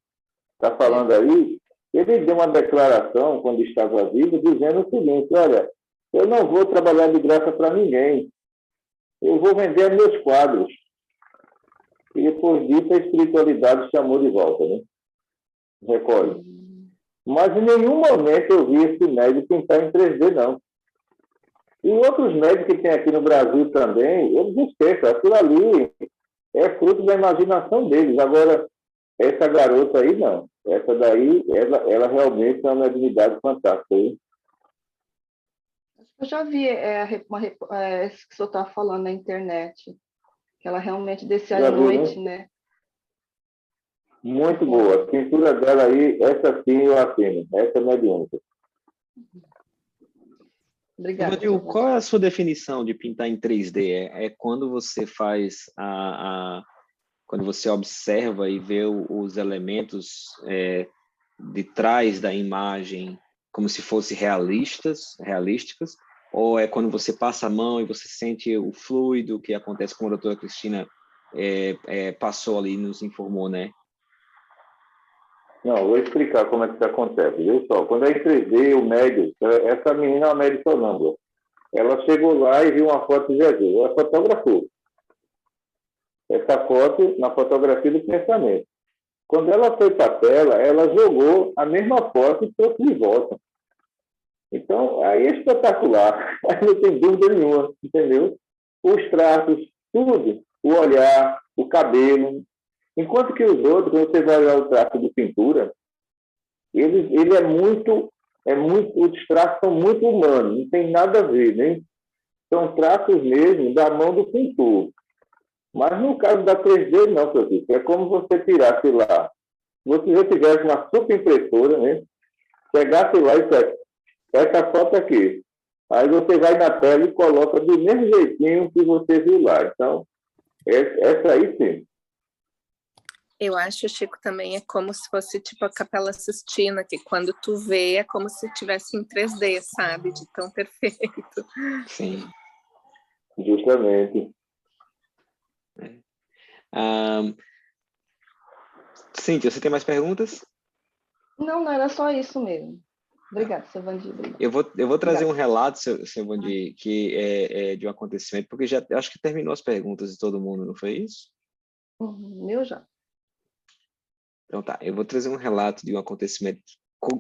Está falando aí, ele deu uma declaração, quando estava vivo, dizendo o seguinte, olha, eu não vou trabalhar de graça para ninguém, eu vou vender meus quadros. E depois disso, a espiritualidade chamou de volta, né? Recolhe. Mas em nenhum momento eu vi esse médio pintar em 3D, não. E outros médios que tem aqui no Brasil também, eles esquecem, aquilo ali é fruto da imaginação deles. Agora, essa garota aí, não. Essa daí, ela realmente é uma mediunidade fantástica. Hein? Eu já vi isso que o senhor está falando na internet, que ela realmente descia à noite, né? Muito boa. A pintura dela aí, essa sim eu assino. Essa é mediúnica. Obrigada. Evandil, qual é a sua definição de pintar em 3D? É quando você faz quando você observa e vê os elementos de trás da imagem como se fossem realísticas, ou é quando você passa a mão e você sente o fluido que acontece, como a doutora Cristina passou ali e nos informou, né? Não, vou explicar como é que isso acontece. Viu só? Quando é em 3D, o médio, essa menina é uma média sonâmbula. Ela chegou lá e viu uma foto de Jesus. Ela fotografou essa foto na fotografia do pensamento. Quando ela foi para a tela, ela jogou a mesma foto e trouxe de volta. Então, aí é espetacular. Aí não tem dúvida nenhuma, entendeu? Os traços, tudo. O olhar, o cabelo. Enquanto que os outros, quando você vai olhar o traço de pintura, ele os traços são muito humanos, não tem nada a ver, né? São traços mesmo da mão do pintor. Mas no caso da 3D, não, Francisco. É como você tirasse lá. Se você já tivesse uma super impressora, né? Pegasse lá e dissesse, essa foto aqui. Aí você vai na tela e coloca do mesmo jeitinho que você viu lá. Então, essa aí sim. Eu acho, Chico, também é como se fosse tipo a Capela Sistina, que quando tu vê é como se estivesse em 3D, sabe? De tão perfeito. Sim. Justamente. Cíntia, você tem mais perguntas? Não, era só isso mesmo. Obrigada, seu Vandir. Eu vou trazer um relato, seu Vandir, que é de um acontecimento, porque já acho que terminou as perguntas de todo mundo, não foi isso? Meu já. Então tá, eu vou trazer um relato de um acontecimento,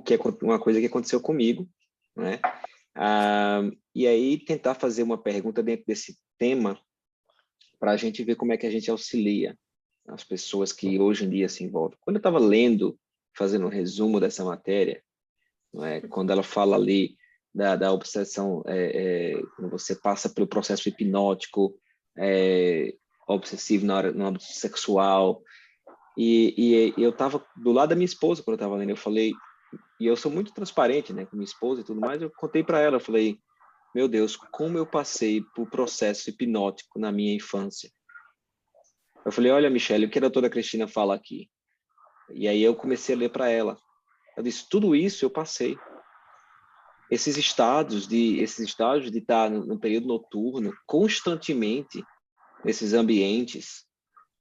que é uma coisa que aconteceu comigo, né? E aí tentar fazer uma pergunta dentro desse tema para a gente ver como é que a gente auxilia as pessoas que hoje em dia se envolvem. Quando eu estava lendo, fazendo um resumo dessa matéria, não é? Quando ela fala ali da obsessão, quando você passa pelo processo hipnótico, obsessivo no âmbito sexual. E eu estava do lado da minha esposa quando eu estava lendo. Eu falei, e eu sou muito transparente, né, com minha esposa e tudo mais. Eu contei para ela, eu falei, meu Deus, como eu passei por processo hipnótico na minha infância. Eu falei, olha, Michele, o que a doutora Cristina fala aqui? E aí eu comecei a ler para ela. Eu disse, tudo isso eu passei. Esses estágios de estar no período noturno, constantemente, nesses ambientes,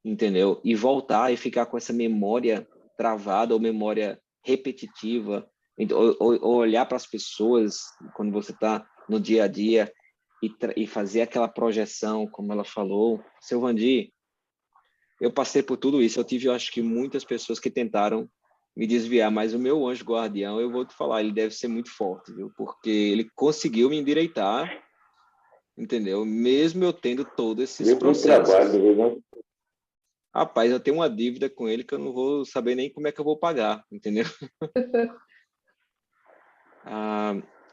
entendeu? E voltar e ficar com essa memória travada ou memória repetitiva, ou olhar para as pessoas quando você está no dia a dia e fazer aquela projeção, como ela falou. Seu Vandir, eu passei por tudo isso. Eu tive, eu acho que muitas pessoas que tentaram me desviar, mas o meu anjo guardião, eu vou te falar, ele deve ser muito forte, viu? Porque ele conseguiu me endireitar, entendeu? Mesmo eu tendo todos esses Deu muito processos. trabalho, né? Rapaz, eu tenho uma dívida com ele que eu não vou saber nem como é que eu vou pagar, entendeu?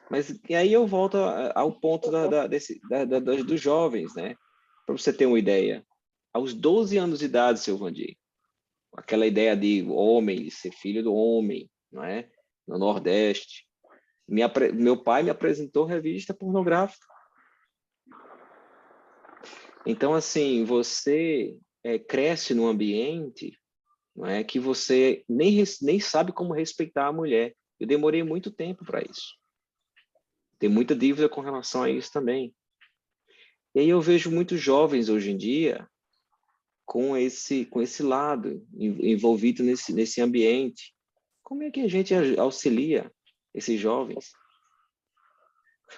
Mas e aí eu volto ao ponto dos jovens, né? Para você ter uma ideia. Aos 12 anos de idade, seu Vandir, aquela ideia de homem, de ser filho do homem, não é? No Nordeste. Meu pai me apresentou revista pornográfica. Então, assim, você cresce num ambiente, não é, que você nem sabe como respeitar a mulher. Eu demorei muito tempo para isso. Tem muita dívida com relação a isso também. E aí eu vejo muitos jovens hoje em dia com esse lado envolvido nesse ambiente. Como é que a gente auxilia esses jovens?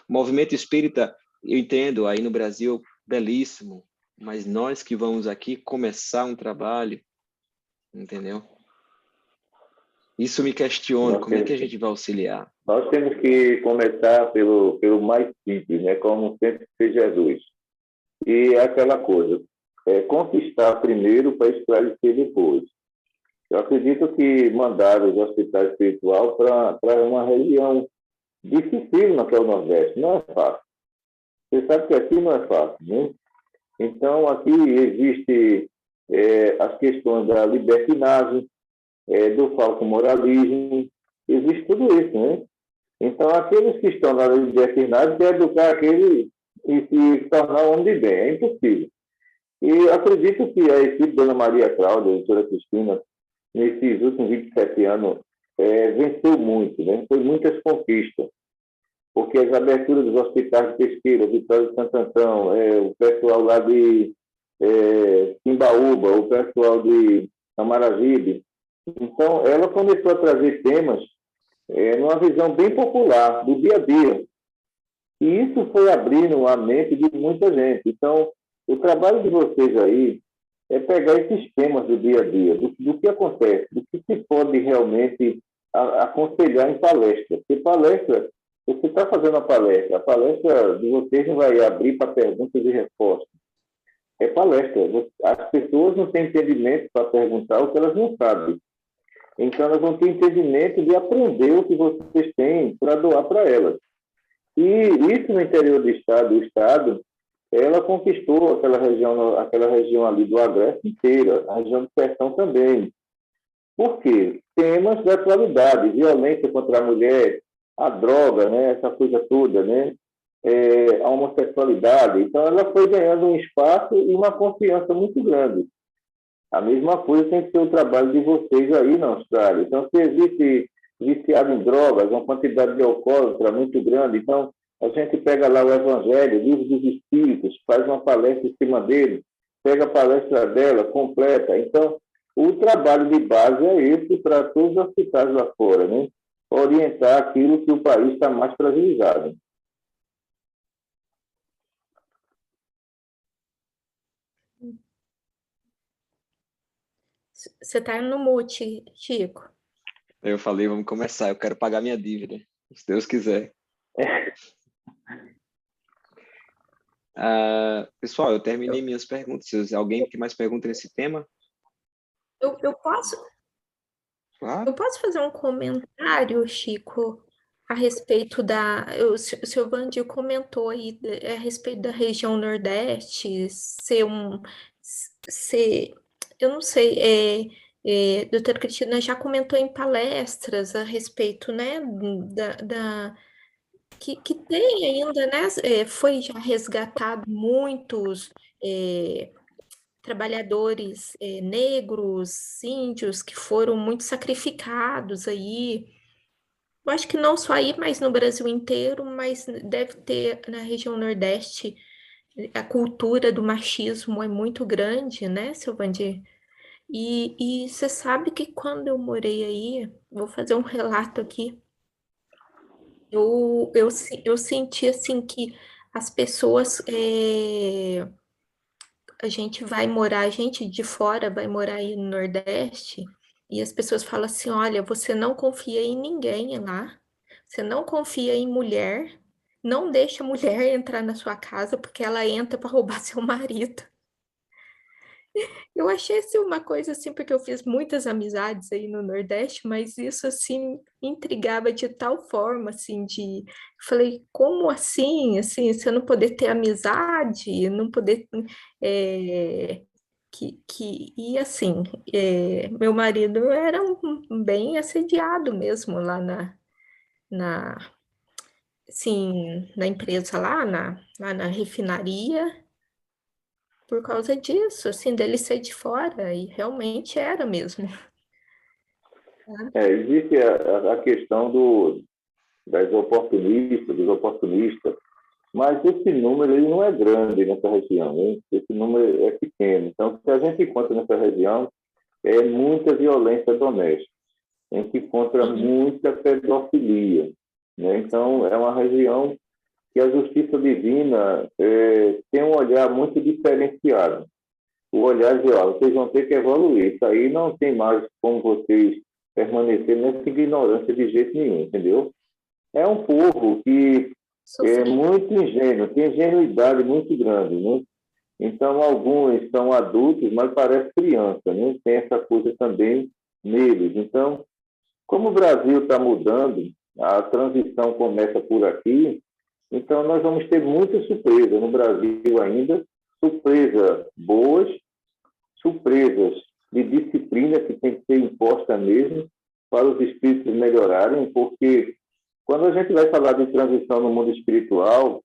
O movimento espírita, eu entendo, aí no Brasil, belíssimo, mas nós que vamos aqui começar um trabalho, entendeu? Isso me questiona, como é que a gente vai auxiliar? Nós temos que começar pelo mais simples, né? Como sempre fez Jesus. E é aquela coisa, conquistar primeiro para esclarecer depois. Eu acredito que mandaram os hospitais espiritual para uma região dificílima que é o Nordeste. Não é fácil. Você sabe que aqui não é fácil, né? Então, aqui existe as questões da libertinagem, do falso moralismo, existe tudo isso, né? Então, aqueles que estão na libertinagem querem educar aquele e se tornar um homem de bem. É impossível. E acredito que a equipe Dona Maria Cláudia, a doutora Cristina, nesses últimos 27 anos, venceu muito, né? Foi muitas conquistas, porque as aberturas dos hospitais de Pesqueira, Vitória de Santo Antão, o pessoal lá de Timbaúba, o pessoal de Camaragibe. Então, ela começou a trazer temas numa visão bem popular, do dia a dia. E isso foi abrindo a mente de muita gente. Então, o trabalho de vocês aí é pegar esses temas do dia a dia, do que acontece, do que se pode realmente aconselhar em palestra. Porque palestra, você está fazendo a palestra de vocês não vai abrir para perguntas e respostas. É palestra. As pessoas não têm entendimento para perguntar o que elas não sabem. Então, elas vão ter entendimento de aprender o que vocês têm para doar para elas. E isso no interior do Estado, ela conquistou aquela região ali do Agreste inteira, a região do Sertão também. Por quê? Temas da atualidade, violência contra a mulher, a droga, né, essa coisa toda, né, a homossexualidade. Então, ela foi ganhando um espaço e uma confiança muito grande. A mesma coisa tem que ser o trabalho de vocês aí na Austrália. Então, se existe viciado em drogas, uma quantidade de alcoólatra muito grande, então a gente pega lá o Evangelho, o Livro dos Espíritos, faz uma palestra em cima dele, pega a palestra dela, completa. Então, o trabalho de base é esse para todos os hospitais lá fora, né? Orientar aquilo que o país está mais fragilizado. Você está no mute, Chico. Eu falei, vamos começar, eu quero pagar minha dívida, se Deus quiser. Pessoal, eu terminei minhas perguntas. Se alguém tem mais perguntas nesse tema? Eu posso Claro. fazer um comentário, Chico? a respeito o senhor Vandir comentou aí a respeito da região Nordeste ser, eu não sei, doutora Cristina já comentou em palestras a respeito, né, que tem ainda, né, foi já resgatado muitos trabalhadores negros, índios, que foram muito sacrificados aí. Eu acho que não só aí, mas no Brasil inteiro, mas deve ter na região Nordeste, a cultura do machismo é muito grande, né, Silvandir? E você sabe que quando eu morei aí, vou fazer um relato aqui, eu senti assim que as pessoas, a gente vai morar, a gente de fora vai morar aí no Nordeste, e as pessoas falam assim: olha, você não confia em ninguém lá, você não confia em mulher, não deixa a mulher entrar na sua casa porque ela entra para roubar seu marido. Eu achei assim uma coisa assim, porque eu fiz muitas amizades aí no Nordeste, mas isso assim me intrigava de tal forma assim de falei, como assim, você não poder ter amizade, não poder é, e assim, meu marido era bem assediado mesmo lá na assim, na empresa lá na refinaria por causa disso, assim, dele ser de fora, e realmente era mesmo. Existe a questão dos oportunistas, mas esse número ele não é grande nessa região, hein? Esse número é pequeno. Então, o que a gente encontra nessa região é muita violência doméstica, a gente encontra muita pedofilia, né? Então, é uma região que a justiça divina tem um olhar muito diferenciado. O olhar de, ó, vocês vão ter que evoluir. Isso aí não tem mais como vocês permanecer nessa ignorância de jeito nenhum, entendeu? É um povo que é muito ingênuo, tem ingenuidade muito grande, né? Então, alguns são adultos, mas parece criança, né? Tem essa coisa também neles. Então, como o Brasil está mudando, a transição começa por aqui, então nós vamos ter muitas surpresas no Brasil ainda, surpresas boas, surpresas de disciplina que tem que ser imposta mesmo para os espíritos melhorarem, porque quando a gente vai falar de transição no mundo espiritual,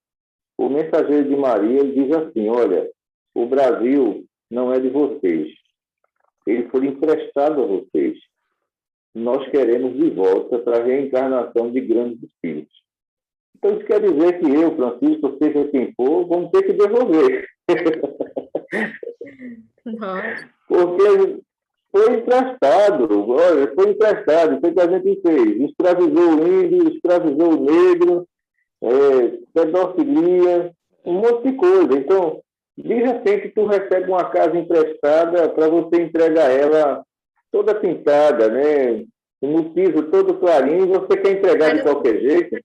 o mensageiro de Maria diz assim: olha, o Brasil não é de vocês, ele foi emprestado a vocês. Nós queremos de volta para a reencarnação de grandes espíritos. Então, isso quer dizer que eu, Francisco, seja quem for, vamos ter que devolver. Nossa. Porque foi emprestado, olha, foi emprestado, foi o que a gente fez. Escravizou o índio, escravizou o negro, pedofilia, um monte de coisa. Então, diz assim que tu recebe uma casa emprestada para você entregar ela toda pintada, né? No piso todo clarinho, você quer entregar de qualquer jeito.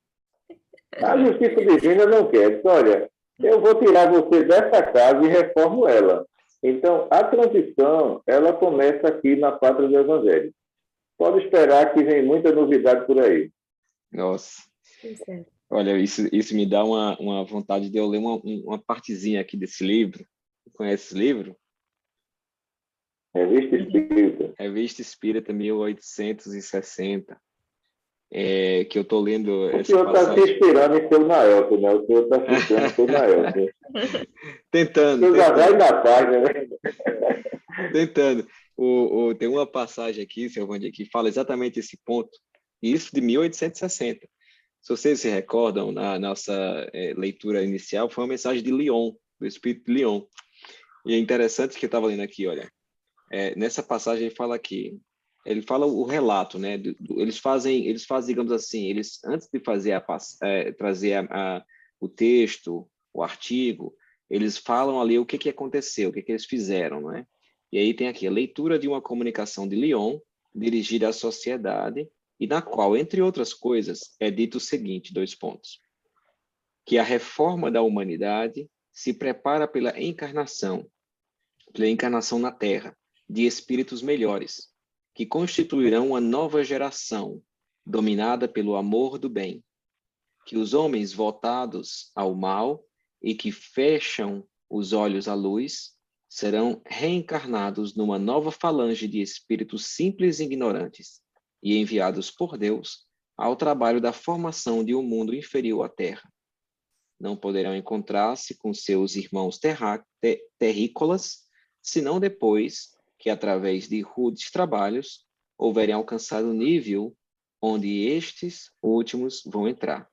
A justiça divina não quer. Diz, olha, eu vou tirar você dessa casa e reformo ela. Então, a transição, ela começa aqui na pátria do Evangelho. Pode esperar que vem muita novidade por aí. Nossa. Olha, isso me dá uma vontade de eu ler uma partezinha aqui desse livro. Conhece esse livro? Revista Espírita. Revista Espírita, 1860. Que eu estou lendo essa passagem. O senhor está se inspirando em seu Naelton, né? O senhor está se inspirando em seu Naelton. Tentando. Você já vai na página, né? Tentando. Tem uma passagem aqui, seu Vandir, que fala exatamente esse ponto. Isso de 1860. Se vocês se recordam, na nossa leitura inicial, foi uma mensagem de Leon, do Espírito de Leon. E é interessante que eu estava lendo aqui, olha. Nessa passagem ele fala aqui, ele fala o relato, né? Eles fazem, digamos assim, eles antes de fazer trazer o texto, o artigo, eles falam ali o que aconteceu, o que eles fizeram, não é? E aí tem aqui a leitura de uma comunicação de Leon dirigida à sociedade e na qual, entre outras coisas, é dito o seguinte, 2 pontos: que a reforma da humanidade se prepara pela encarnação na Terra de espíritos melhores, que constituirão uma nova geração dominada pelo amor do bem, que os homens voltados ao mal e que fecham os olhos à luz serão reencarnados numa nova falange de espíritos simples e ignorantes e enviados por Deus ao trabalho da formação de um mundo inferior à Terra. Não poderão encontrar-se com seus irmãos terrícolas, senão depois que, através de rudes trabalhos, houverem alcançado o nível onde estes últimos vão entrar.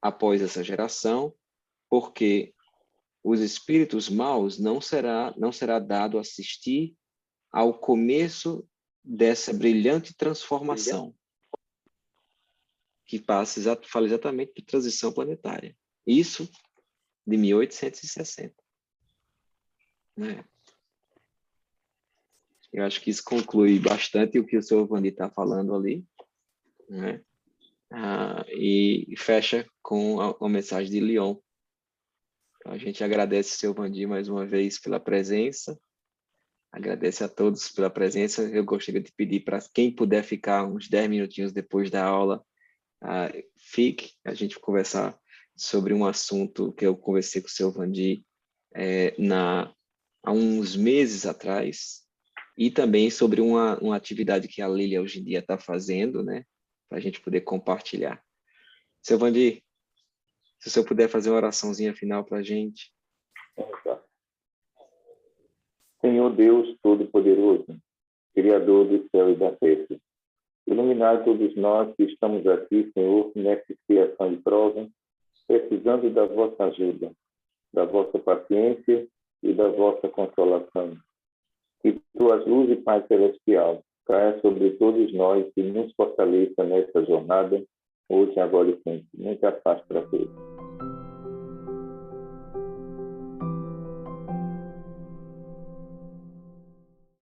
Após essa geração, porque os espíritos maus não será dado assistir ao começo dessa brilhante transformação, que fala exatamente de transição planetária. Isso de 1860. Né? Eu acho que isso conclui bastante o que o senhor Vandi está falando ali, né? E fecha com a mensagem de Leon. A gente agradece o senhor Vandi mais uma vez pela presença, agradece a todos pela presença. Eu gostaria de pedir para quem puder ficar uns 10 minutinhos depois da aula, fique, a gente conversar sobre um assunto que eu conversei com o senhor Vandi há uns meses atrás, e também sobre uma atividade que a Lília hoje em dia está fazendo, né, para a gente poder compartilhar. Seu Vandi, se o senhor puder fazer uma oraçãozinha final para a gente. Senhor Deus Todo-Poderoso, Criador do céu e da terra, iluminar todos nós que estamos aqui, Senhor, nessa expiação de prova, precisando da vossa ajuda, da vossa paciência e da vossa consolação. Que tuas luzes e paz celestial caia sobre todos nós e nos fortaleça nessa jornada, hoje, agora e sempre. Muita paz para todos.